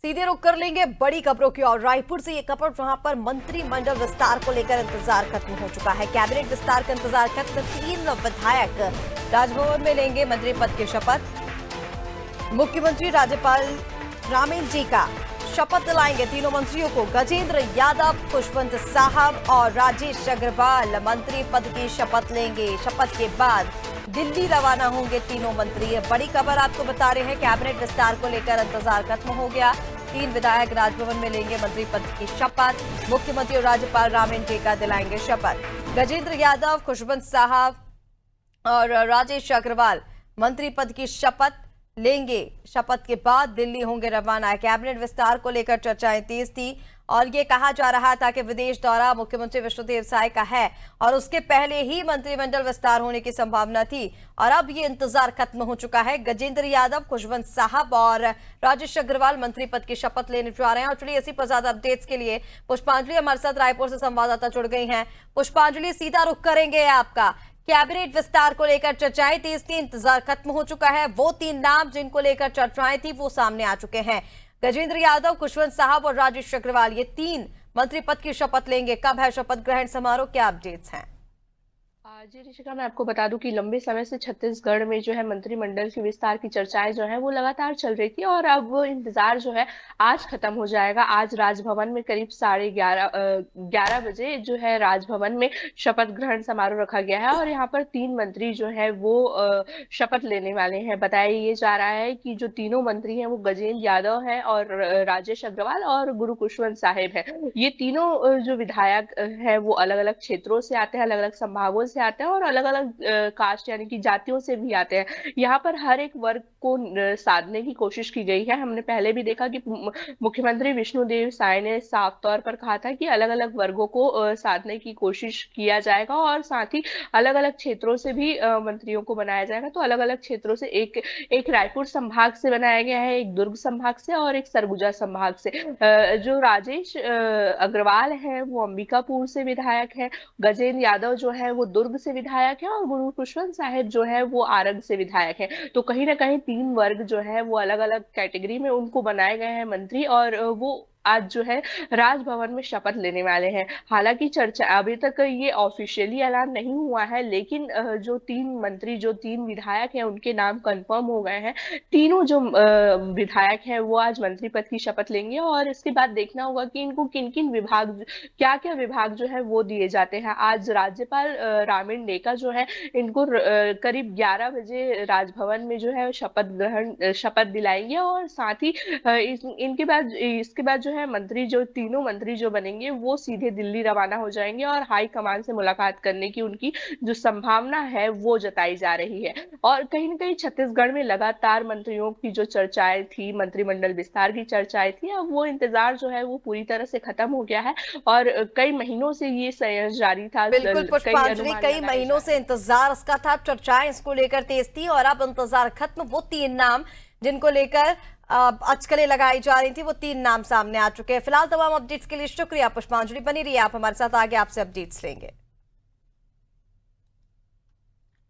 सीधे रुक कर लेंगे बड़ी खबरों की और रायपुर से ये खबर जहां पर मंत्रिमंडल विस्तार को लेकर इंतजार खत्म हो चुका है। कैबिनेट विस्तार का इंतजार खत्म। 3 विधायक राजभवन में लेंगे मंत्री पद की शपथ। मुख्यमंत्री राज्यपाल रामेन जी का शपथ दिलाएंगे तीनों मंत्रियों को। गजेंद्र यादव, खुशवंत साहब और राजेश अग्रवाल मंत्री पद की शपथ लेंगे। शपथ के बाद दिल्ली रवाना होंगे तीनों मंत्री। ये बड़ी खबर आपको बता रहे हैं। कैबिनेट विस्तार को लेकर इंतजार खत्म हो गया। 3 विधायक राजभवन में लेंगे मंत्री पद की शपथ। मुख्यमंत्री और राज्यपाल रामेन जी का दिलाएंगे शपथ। गजेंद्र यादव, खुशवंत साहब और राजेश अग्रवाल मंत्री पद की शपथ लेंगे। शपथ के बाद दिल्ली होंगे रवाना। कैबिनेट विस्तार को लेकर चर्चाएं तेज थी और ये कहा जा रहा था कि विदेश दौरा मुख्यमंत्री विष्णुदेव साय का है और उसके पहले ही मंत्रिमंडल विस्तार होने की संभावना थी और अब ये इंतजार खत्म हो चुका है। गजेंद्र यादव, खुशवंत साहब और राजेश अग्रवाल मंत्री पद की शपथ लेने जा रहे हैं। और चलिए इसी पर ज्यादा अपडेट्स के लिए पुष्पांजलि हमारे साथ रायपुर से संवाददाता जुड़ गई हैं। पुष्पांजलि, सीधा रुख करेंगे आपका। कैबिनेट विस्तार को लेकर चर्चाएं तेज थी, इंतजार खत्म हो चुका है। वो 3 नाम जिनको लेकर चर्चाएं थी वो सामने आ चुके हैं। गजेंद्र यादव, खुशवंत साहब और राजेश अग्रवाल, ये 3 मंत्री पद की शपथ लेंगे। कब है शपथ ग्रहण समारोह, क्या अपडेट्स हैं? जी ऋषिका, मैं आपको बता दूं कि लंबे समय से छत्तीसगढ़ में जो है मंत्रिमंडल के विस्तार की चर्चाएं जो है वो लगातार चल रही थी और अब वो इंतजार जो है आज खत्म हो जाएगा। आज राजभवन में करीब 11:30 बजे जो है राजभवन में शपथ ग्रहण समारोह रखा गया है और यहाँ पर 3 मंत्री जो है वो शपथ लेने वाले हैं। बताया ये जा रहा है कि जो तीनों मंत्री हैं वो गजेंद्र यादव हैं और राजेश अग्रवाल और गुरु खुशवंत साहेब हैं। ये तीनों जो विधायक हैं वो अलग अलग क्षेत्रों से आते हैं, अलग अलग संभागों से आते हैं और अलग अलग कास्ट यानी कि जातियों से भी आते हैं। यहाँ पर हर एक वर्ग को साधने की कोशिश की गई है। हमने पहले भी देखा कि मुख्यमंत्री विष्णुदेव साय ने साफ तौर पर कहा था कि अलग अलग वर्गों को साधने की कोशिश किया जाएगा और साथ ही अलग अलग क्षेत्रों से भी मंत्रियों को बनाया जाएगा। तो अलग अलग क्षेत्रों से एक रायपुर संभाग से बनाया गया है, एक दुर्ग संभाग से और एक सरगुजा संभाग से। जो राजेश अग्रवाल है वो अंबिकापुर से विधायक है, गजेंद्र यादव जो है वो दुर्ग से विधायक है और गुरु खुशवंत साहेब जो है वो आरग से विधायक है। तो कहीं ना कहीं 3 वर्ग जो है वो अलग अलग कैटेगरी में उनको बनाए गए हैं मंत्री और वो आज जो है राजभवन में शपथ लेने वाले हैं। हालांकि चर्चा अभी तक ये ऑफिशियली ऐलान नहीं हुआ है, लेकिन जो 3 मंत्री जो 3 विधायक हैं उनके नाम कंफर्म हो गए हैं। तीनों जो विधायक हैं वो आज मंत्री पद की शपथ लेंगे और इसके बाद देखना होगा कि इनको किन किन विभाग, क्या क्या विभाग जो है वो दिए जाते हैं। आज राज्यपाल रामेन नेका जो है इनको करीब 11 बजे राजभवन में जो है शपथ दिलाएंगे और साथ ही इसके बाद जो है तीनों मंत्री जो बनेंगे वो सीधे दिल्ली रवाना हो जाएंगे और हाई कमान से मुलाकात करने की उनकी जो संभावना है वो जताई जा रही है। और कहीं ना कहीं छत्तीसगढ़ में लगातार मंत्रियों की जो चर्चाएं थी, मंत्रिमंडल विस्तार की चर्चाएं थी, अब वो इंतजार जो है वो पूरी तरह से खत्म हो गया है और कई महीनों से ये जारी था। बिल्कुल पुष्पांजलि, कई महीनों से इंतजार इसका था, चर्चाएं इसको लेकर तेज थी और अब इंतजार खत्म। वो 3 नाम जिनको लेकर अटकलें लगाई जा रही थी वो 3 नाम सामने आ चुके हैं। फिलहाल तमाम अपडेट्स के लिए शुक्रिया पुष्पांजलि। बनी रही आप हमारे साथ, आगे आपसे अपडेट्स लेंगे।